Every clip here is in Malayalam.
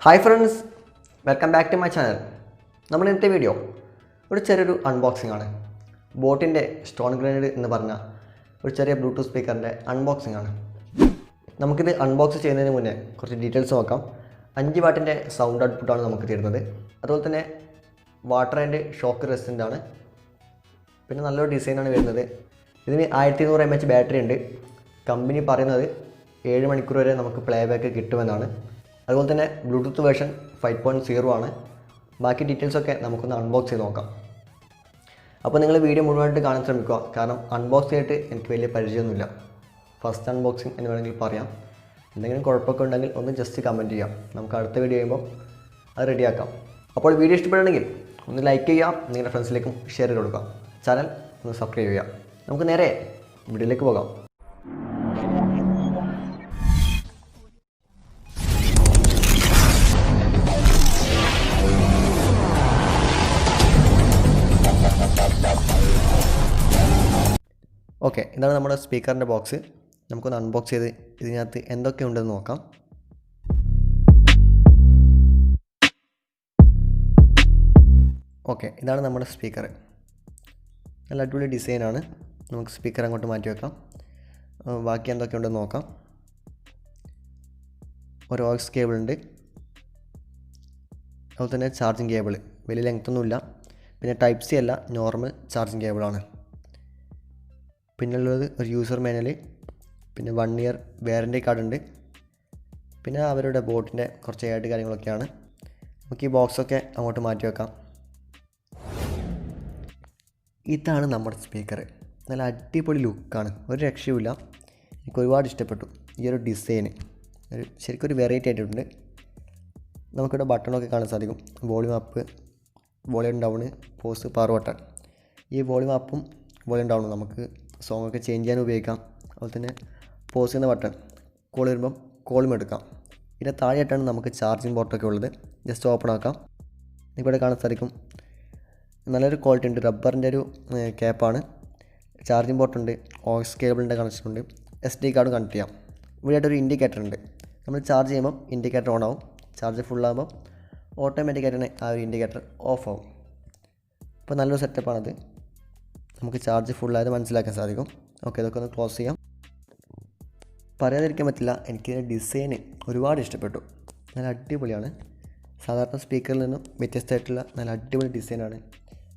Hi friends, welcome back to my channel. നമ്മൾ ഇന്നത്തെ വീഡിയോ ഒരു ചെറിയൊരു അൺബോക്സിംഗ് ആണ്. ബോട്ടിൻ്റെ സ്റ്റോൺ ഗ്രനേഡ് എന്ന് പറഞ്ഞ ഒരു ചെറിയ ബ്ലൂടൂത്ത് സ്പീക്കറിൻ്റെ അൺബോക്സിംഗ് ആണ്. നമുക്കിത് അൺബോക്സ് ചെയ്യുന്നതിന് മുന്നേ കുറച്ച് ഡീറ്റെയിൽസ് നോക്കാം. 5 വാട്ടിൻ്റെ സൗണ്ട് ഔട്ട്പുട്ടാണ് നമുക്ക് തരുന്നത്. അതുപോലെ തന്നെ വാട്ടർ ആൻഡ് ഷോക്ക് റെസിസ്റ്റൻ്റ് ആണ്. പിന്നെ നല്ലൊരു ഡിസൈനാണ് വരുന്നത്. ഇതിന് 1200 mAh ബാറ്ററി ഉണ്ട്. കമ്പനി പറയുന്നത് 7 മണിക്കൂർ വരെ നമുക്ക് പ്ലേ ബാക്ക് കിട്ടുമെന്നാണ്. അതുപോലെ തന്നെ ബ്ലൂടൂത്ത് വേർഷൻ 5.0 ആണ്. ബാക്കി ഡീറ്റെയിൽസൊക്കെ നമുക്കൊന്ന് അൺബോക്സ് ചെയ്ത് നോക്കാം. അപ്പോൾ നിങ്ങൾ വീഡിയോ മുഴുവനായിട്ട് കാണാൻ ശ്രമിക്കുക. കാരണം അൺബോക്സ് ചെയ്തിട്ട് എനിക്ക് വലിയ പരിചയമൊന്നുമില്ല. ഫസ്റ്റ് അൺബോക്സിങ് എന്ന് വേണമെങ്കിൽ പറയാം. എന്തെങ്കിലും കുഴപ്പമൊക്കെ ഉണ്ടെങ്കിൽ ഒന്ന് ജസ്റ്റ് കമൻറ്റ് ചെയ്യാം. നമുക്ക് അടുത്ത വീഡിയോ ചെയ്യുമ്പോൾ അത് റെഡിയാക്കാം. അപ്പോൾ വീഡിയോ ഇഷ്ടപ്പെടുകയാണെങ്കിൽ ഒന്ന് ലൈക്ക് ചെയ്യുക, നിങ്ങളുടെ ഫ്രണ്ട്സിലേക്കും ഷെയർ ചെയ്ത് കൊടുക്കുക. ചാനൽ ഒന്ന് സബ്സ്ക്രൈബ് ചെയ്യുക. നമുക്ക് നേരെ വീഡിയോയിലേക്ക് പോകാം. ഓക്കെ, ഇതാണ് നമ്മുടെ സ്പീക്കറിൻ്റെ ബോക്സ്. നമുക്കൊന്ന് അൺബോക്സ് ചെയ്ത് ഇതിനകത്ത് എന്തൊക്കെയുണ്ടെന്ന് നോക്കാം. ഓക്കെ, ഇതാണ് നമ്മുടെ സ്പീക്കർ. നല്ല അടിപൊളി ഡിസൈനാണ്. നമുക്ക് സ്പീക്കർ അങ്ങോട്ട് മാറ്റി വെക്കാം. ബാക്കി എന്തൊക്കെയുണ്ടെന്ന് നോക്കാം. ഒരു ഓക്സ് കേബിൾ ഉണ്ട്. അതുപോലെ തന്നെ ചാർജിങ് കേബിൾ വലിയ ലെങ്ത്തൊന്നുമില്ല. പിന്നെ ടൈപ്പ് സി അല്ല, നോർമൽ ചാർജിങ് കേബിളാണ്. പിന്നുള്ളത് ഒരു യൂസർ മാനുവൽ, പിന്നെ 1 ഇയർ വാറൻറ്റി കാർഡ് ഉണ്ട്. പിന്നെ അവരുടെ ബോട്ടിൻ്റെ കുറച്ച് ആയിട്ട് കാര്യങ്ങളൊക്കെയാണ്. നമുക്ക് ഈ ബോക്സൊക്കെ അങ്ങോട്ട് മാറ്റി വെക്കാം. ഇതാണ് നമ്മുടെ സ്പീക്കർ. നല്ല അടിപൊളി ലുക്കാണ്, ഒരു രക്ഷയുമില്ല. എനിക്ക് ഒരുപാട് ഇഷ്ടപ്പെട്ടു ഈ ഒരു ഡിസൈന്. ശരിക്കും ഒരു വെറൈറ്റി ആയിട്ടുണ്ട്. നമുക്കിവിടെ ബട്ടണൊക്കെ കാണാൻ സാധിക്കും. Volume up, volume down, pause, power button. ഈ വോളിയം അപ്പും വോളിയം ഡൗണും നമുക്ക് സോങ്ങൊക്കെ ചേഞ്ച് ചെയ്യാൻ ഉപയോഗിക്കാം. അതുപോലെ തന്നെ പോസ് ചെയ്യുന്ന ബട്ടൺ, കോൾ വരുമ്പം കോളും എടുക്കാം. ഇതിൻ്റെ താഴെയായിട്ടാണ് നമുക്ക് ചാർജിങ് പോർട്ടൊക്കെ ഉള്ളത്. ജസ്റ്റ് ഓപ്പൺ ആക്കാം. ഇവിടെ കാണാൻ സാധിക്കും. നല്ലൊരു ക്വാളിറ്റി ഉണ്ട്. റബ്ബറിൻ്റെ ഒരു ക്യാപ്പാണ്. ചാർജിങ് പോർട്ടുണ്ട്, ഓക്സ് കേബിളിൻ്റെ കണക്ഷൻ ഉണ്ട്, SD കാർഡ് കണക്ട് ചെയ്യാം. ഇവിടെയായിട്ടൊരു ഇൻഡിക്കേറ്റർ ഉണ്ട്. നമ്മൾ ചാർജ് ചെയ്യുമ്പം ഇൻഡിക്കേറ്റർ ഓൺ ആവും. ചാർജ് ഫുള്ളാകുമ്പം ഓട്ടോമാറ്റിക്കായിട്ട് തന്നെ ആ ഒരു ഇൻഡിക്കേറ്റർ ഓഫ് ആവും. അപ്പോൾ നല്ലൊരു സെറ്റപ്പാണത്. നമുക്ക് ചാർജ് ഫുള്ളായത് മനസ്സിലാക്കാൻ സാധിക്കും. ഓക്കെ, ഇതൊക്കെ ഒന്ന് ക്ലോസ് ചെയ്യാം. പറയാതിരിക്കാൻ പറ്റില്ല, എനിക്ക് ഡിസൈന് ഒരുപാട് ഇഷ്ടപ്പെട്ടു. നല്ല അടിപൊളിയാണ്. സാധാരണ സ്പീക്കറിൽ നിന്നും വ്യത്യസ്തമായിട്ടുള്ള നല്ല അടിപൊളി ഡിസൈനാണ്.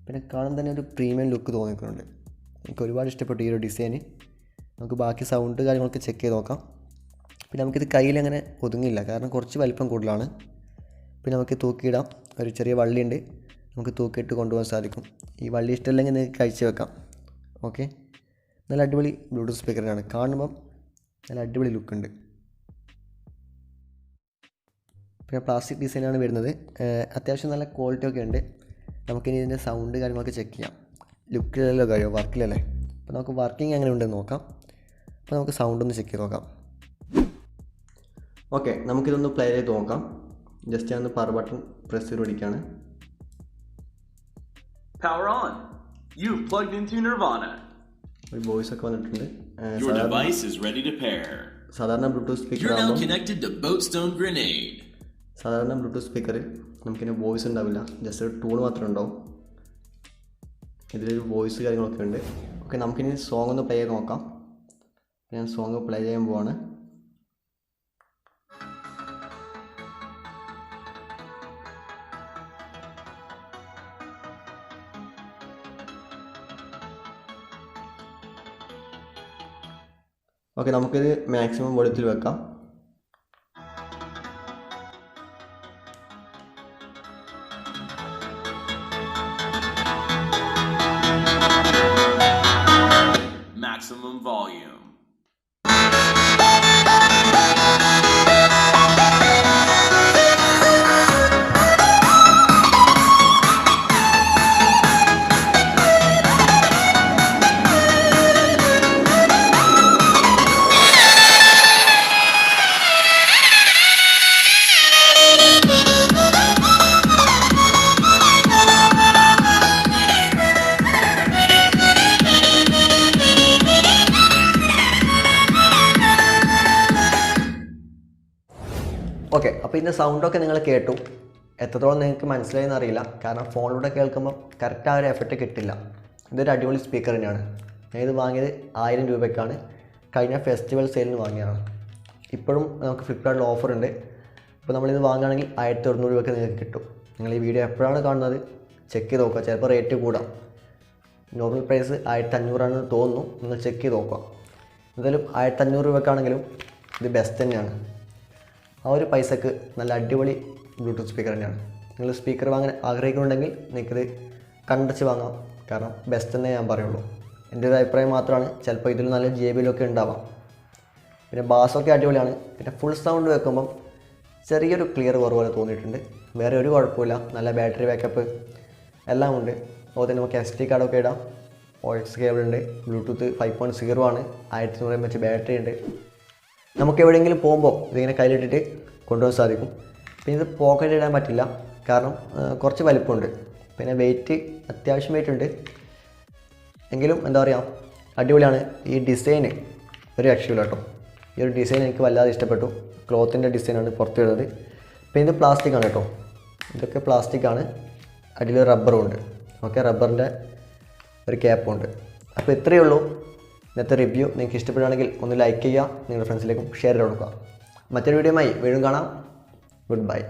പിന്നെ കാണാൻ തന്നെ ഒരു പ്രീമിയം ലുക്ക് തോന്നിക്കുന്നുണ്ട്. എനിക്ക് ഒരുപാട് ഇഷ്ടപ്പെട്ടു ഈ ഒരു ഡിസൈന്. നമുക്ക് ബാക്കി സൗണ്ട് കാര്യങ്ങളൊക്കെ ചെക്ക് ചെയ്ത് നോക്കാം. പിന്നെ നമുക്കിത് കയ്യിലങ്ങനെ ഒതുങ്ങില്ല, കാരണം കുറച്ച് വലിപ്പം കൂടുതലാണ്. പിന്നെ നമുക്ക് തൂക്കിയിടാം. ഒരു ചെറിയ വള്ളിയുണ്ട്, നമുക്ക് തൂക്കിയിട്ട് കൊണ്ടുപോകാൻ സാധിക്കും. ഈ വള്ളി ഇഷ്ടമല്ലെങ്കിൽ നിങ്ങൾക്ക് കഴിച്ച് വെക്കാം. ഓക്കെ, നല്ല അടിപൊളി ബ്ലൂടൂത്ത് സ്പീക്കറാണ്. കാണുമ്പം നല്ല അടിപൊളി ലുക്കുണ്ട്. പിന്നെ പ്ലാസ്റ്റിക് ഡിസൈനാണ് വരുന്നത്. അത്യാവശ്യം നല്ല ക്വാളിറ്റി ഒക്കെ ഉണ്ട്. നമുക്കിനി ഇതിൻ്റെ സൗണ്ട് കാര്യങ്ങളൊക്കെ ചെക്ക് ചെയ്യാം. ലുക്കിലല്ലോ കഴിയോ, വർക്കിലല്ലേ. അപ്പോൾ നമുക്ക് വർക്കിംഗ് എങ്ങനെ ഉണ്ടെന്ന് നോക്കാം. അപ്പോൾ നമുക്ക് സൗണ്ട് ഒന്ന് ചെക്ക് ചെയ്ത് നോക്കാം. ഓക്കെ, നമുക്കിതൊന്ന് പ്ലേ ചെയ്ത് നോക്കാം. ജസ്റ്റ് ഞാൻ ഒന്ന് പവർ ബട്ടൺ പ്രസ് ചെയ്ത് പിടിക്കുകയാണ്. Power on. You've plugged into Nirvana. ഒരു വോയിസ് ഒക്കെ വന്നിട്ടുണ്ട്. Your device is ready to pair. സാധാരണ Bluetooth speaker You're now connected to 𝐒𝐡𝐢𝐬. സാധാരണ ബ്ലൂടൂത്ത് സ്പീക്കറിൽ നമുക്കിനി വോയിസ് ഉണ്ടാവില്ല, ജസ്റ്റ് ഒരു ടൂൺ മാത്രമേ ഉണ്ടാവും. ഇതിലൊരു വോയിസ് കാര്യങ്ങളൊക്കെ ഉണ്ട്. ഓക്കെ, നമുക്കിനി സോങ് ഒന്ന് പ്ലേ ചെയ്ത് നോക്കാം. ഞാൻ സോങ് പ്ലേ ചെയ്യാൻ പോവാണ്. ഓക്കെ, നമുക്കിത് മാക്സിമം വോളിയത്തിൽ വെക്കാം. Maximum volume. അപ്പോൾ ഇതിൻ്റെ സൗണ്ടൊക്കെ നിങ്ങൾ കേട്ടു. എത്രത്തോളം നിങ്ങൾക്ക് മനസ്സിലായെന്ന് അറിയില്ല, കാരണം ഫോണിലൂടെ കേൾക്കുമ്പോൾ കറക്റ്റ് ആ ഒരു എഫക്റ്റ് കിട്ടില്ല. ഇതൊരു അടിപൊളി സ്പീക്കർ തന്നെയാണ്. ഞാൻ ഇത് വാങ്ങിയത് 1000 രൂപയ്ക്കാണ്. കഴിഞ്ഞ ഫെസ്റ്റിവൽ സെയിലിന് വാങ്ങിയതാണ്. ഇപ്പോഴും നമുക്ക് ഫ്ലിപ്കാർട്ടിൽ ഓഫറുണ്ട്. അപ്പോൾ നമ്മളിത് വാങ്ങുകയാണെങ്കിൽ 1100 രൂപയ്ക്ക് നിങ്ങൾക്ക് കിട്ടും. നിങ്ങൾ ഈ വീഡിയോ എപ്പോഴാണ് കാണുന്നത് ചെക്ക് ചെയ്ത് നോക്കുക. ചിലപ്പോൾ റേറ്റ് കൂടാം. നോർമൽ പ്രൈസ് 1500 ആണെന്ന് തോന്നുന്നു. നിങ്ങൾ ചെക്ക് ചെയ്ത് നോക്കുക. എന്തായാലും 1500 രൂപയ്ക്കാണെങ്കിലും ഇത് ബെസ്റ്റ് തന്നെയാണ്. ആ ഒരു പൈസക്ക് നല്ല അടിപൊളി ബ്ലൂടൂത്ത് സ്പീക്കർ തന്നെയാണ്. നിങ്ങൾ സ്പീക്കർ വാങ്ങാൻ ആഗ്രഹിക്കുന്നുണ്ടെങ്കിൽ നിങ്ങൾക്കിത് കണ്ടച്ച് വാങ്ങാം. കാരണം ബെസ്റ്റ് തന്നെ ഞാൻ പറയുള്ളൂ. എൻ്റെ ഒരു അഭിപ്രായം മാത്രമാണ്. ചിലപ്പോൾ ഇതിൽ നല്ല JBLൊക്കെ ഉണ്ടാവാം. പിന്നെ ബാസൊക്കെ അടിപൊളിയാണ്. പിന്നെ ഫുൾ സൗണ്ട് വെക്കുമ്പം ചെറിയൊരു ക്ലിയർ കുറവ് തോന്നിയിട്ടുണ്ട്. വേറെ ഒരു കുഴപ്പമില്ല. നല്ല ബാറ്ററി ബാക്കപ്പ് എല്ലാം ഉണ്ട്. അതുപോലെ തന്നെ നമുക്ക് SD കാർഡൊക്കെ ഇടാം. OX കേബിൾ ഉണ്ട്. ബ്ലൂടൂത്ത് 5.0 ആണ്. 1100 mAh ബാറ്ററി ഉണ്ട്. നമുക്ക് എവിടെയെങ്കിലും പോകുമ്പോൾ ഇതിങ്ങനെ കയ്യിലിട്ടിട്ട് കൊണ്ടുപോകാൻ സാധിക്കും. പിന്നെ ഇത് പോക്കറ്റിൽ ഇടാൻ പറ്റില്ല, കാരണം കുറച്ച് വലിപ്പമുണ്ട്. പിന്നെ വെയിറ്റ് അത്യാവശ്യം വെയിറ്റ് ഉണ്ട്. എങ്കിലും എന്താ പറയുക, അടിപൊളിയാണ്. ഈ ഡിസൈന് ഒരു രക്ഷയില്ല കേട്ടോ. ഈ ഒരു ഡിസൈൻ എനിക്ക് വല്ലാതെ ഇഷ്ടപ്പെട്ടു. ക്ലോത്തിൻ്റെ ഡിസൈനാണ് പുറത്ത് വരുന്നത്. പിന്നെ ഇത് പ്ലാസ്റ്റിക്കാണ് കേട്ടോ. ഇതൊക്കെ പ്ലാസ്റ്റിക്കാണ്. അടിയിൽ റബ്ബറും ഉണ്ട്. ഓക്കെ, റബ്ബറിൻ്റെ ഒരു ക്യാപ്പും ഉണ്ട്. അപ്പോൾ ഇത്രയേ ഉള്ളൂ ഇന്നത്തെ റിവ്യൂ. നിങ്ങൾക്ക് ഇഷ്ടപ്പെടുകയാണെങ്കിൽ ഒന്ന് ലൈക്ക് ചെയ്യുക, നിങ്ങളുടെ ഫ്രണ്ട്സിലേക്കും ഷെയർ ചെയ്ത് കൊടുക്കുക. മറ്റൊരു വീഡിയോയുമായി വീണ്ടും കാണാം. Good bye.